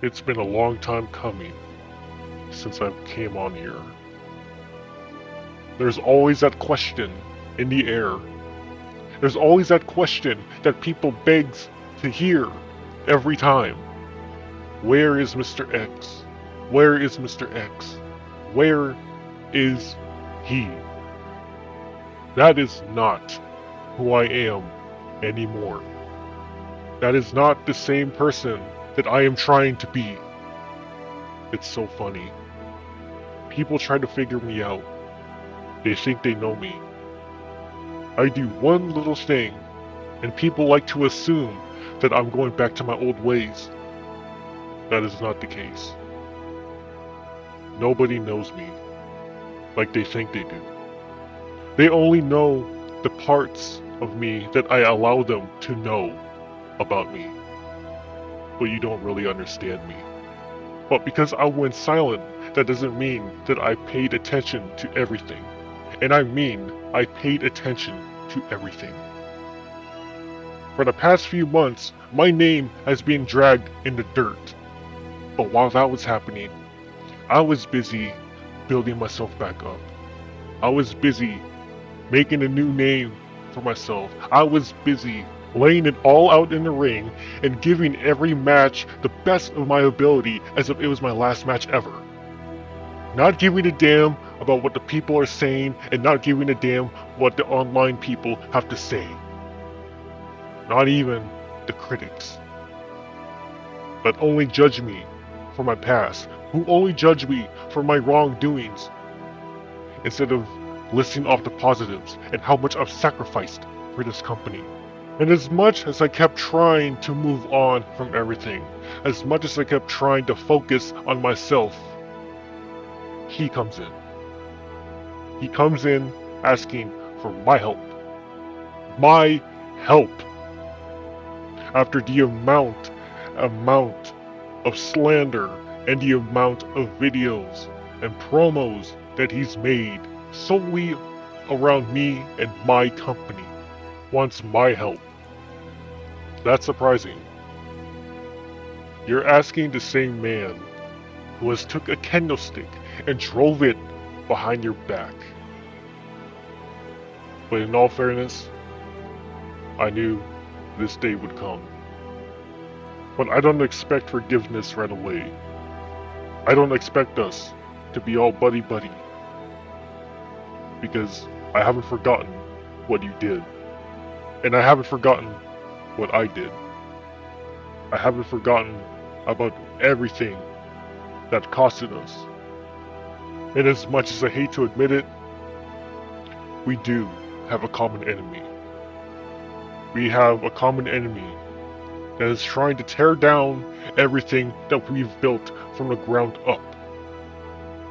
It's been a long time coming since I came on here. There's always that question in the air. There's always that question that people begs to hear every time. Where is Mr. X? Where is Mr. X? Where is he? That is not who I am anymore. That is not the same person that I am trying to be. It's so funny. People try to figure me out. They think they know me. I do one little thing, and people like to assume that I'm going back to my old ways. That is not the case. Nobody knows me like they think they do. They only know the parts of me that I allow them to know about me. But you don't really understand me. But because I went silent, that doesn't mean that I paid attention to everything. And I mean, I paid attention to everything. For the past few months, my name has been dragged in the dirt. But while that was happening, I was busy building myself back up. I was busy making a new name for myself. I was busy laying it all out in the ring and giving every match the best of my ability as if it was my last match ever. Not giving a damn about what the people are saying and not giving a damn what the online people have to say. Not even the critics. That only judge me for my past, who only judge me for my wrongdoings, instead of listing off the positives and how much I've sacrificed for this company. And as much as I kept trying to move on from everything, as much as I kept trying to focus on myself, he comes in. He comes in asking for my help. My help. After the amount of slander and the amount of videos and promos that he's made solely around me and my company, wants my help. That's surprising. You're asking the same man who has took a kendo stick and drove it behind your back. But in all fairness, I knew this day would come. But I don't expect forgiveness right away. I don't expect us to be all buddy-buddy. Because I haven't forgotten what you did. And I haven't forgotten what I did. I haven't forgotten about everything that costed us. And as much as I hate to admit it, we do have a common enemy. We have a common enemy that is trying to tear down everything that we've built from the ground up.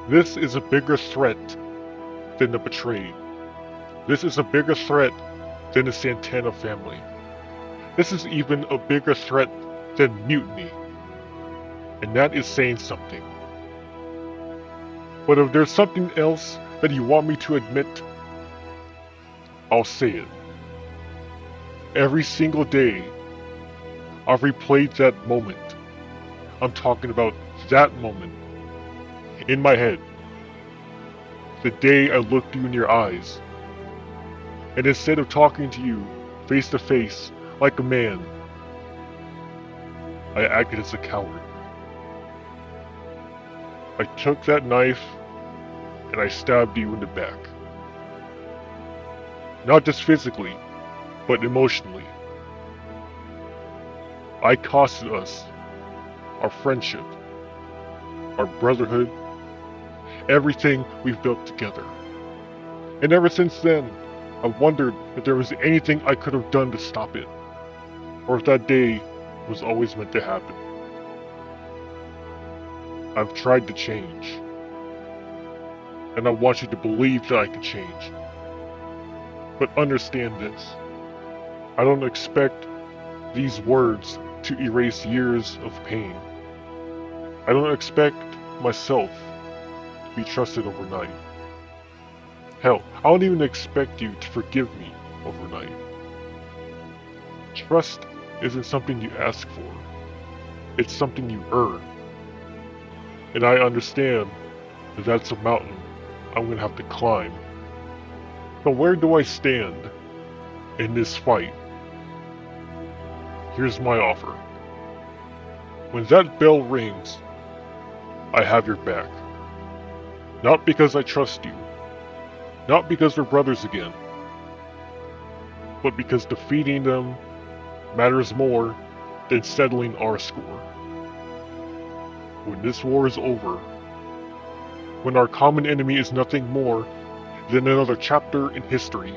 This is a bigger threat than the betrayed. This is a bigger threat than the Santana family. This is even a bigger threat than mutiny. And that is saying something. But if there's something else that you want me to admit, I'll say it. Every single day, I've replayed that moment. I'm talking about that moment in my head. The day I looked you in your eyes, and instead of talking to you face to face like a man, I acted as a coward. I took that knife and I stabbed you in the back. Not just physically, but emotionally. I costed us our friendship, our brotherhood, everything we've built together. And ever since then, I wondered if there was anything I could have done to stop it, or if that day was always meant to happen. I've tried to change, and I want you to believe that I can change. But understand this, I don't expect these words to erase years of pain. I don't expect myself to be trusted overnight. Hell, I don't even expect you to forgive me overnight. Trust isn't something you ask for. It's something you earn. And I understand that that's a mountain I'm gonna have to climb. So where do I stand in this fight? Here's my offer. When that bell rings, I have your back. Not because I trust you, not because we're brothers again, but because defeating them matters more than settling our score. When this war is over, when our common enemy is nothing more than another chapter in history,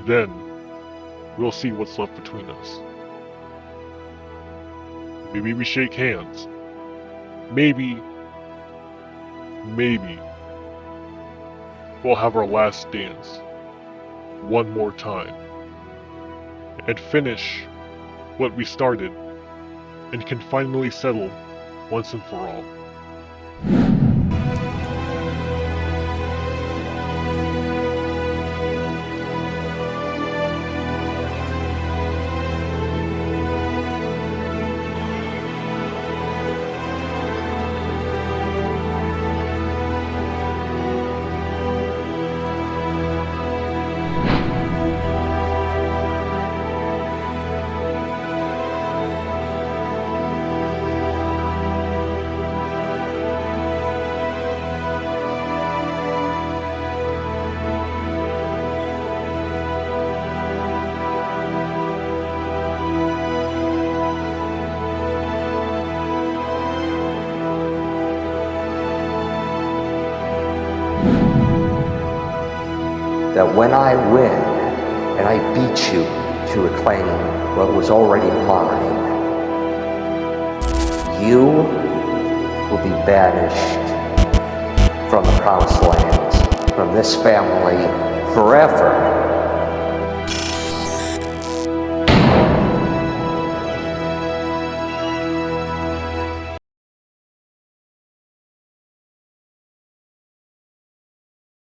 then we'll see what's left between us. Maybe we shake hands. Maybe we'll have our last dance one more time and finish what we started and can finally settle once and for all. That when I win and I beat you to reclaim what was already mine, you will be banished from the promised lands, from this family forever.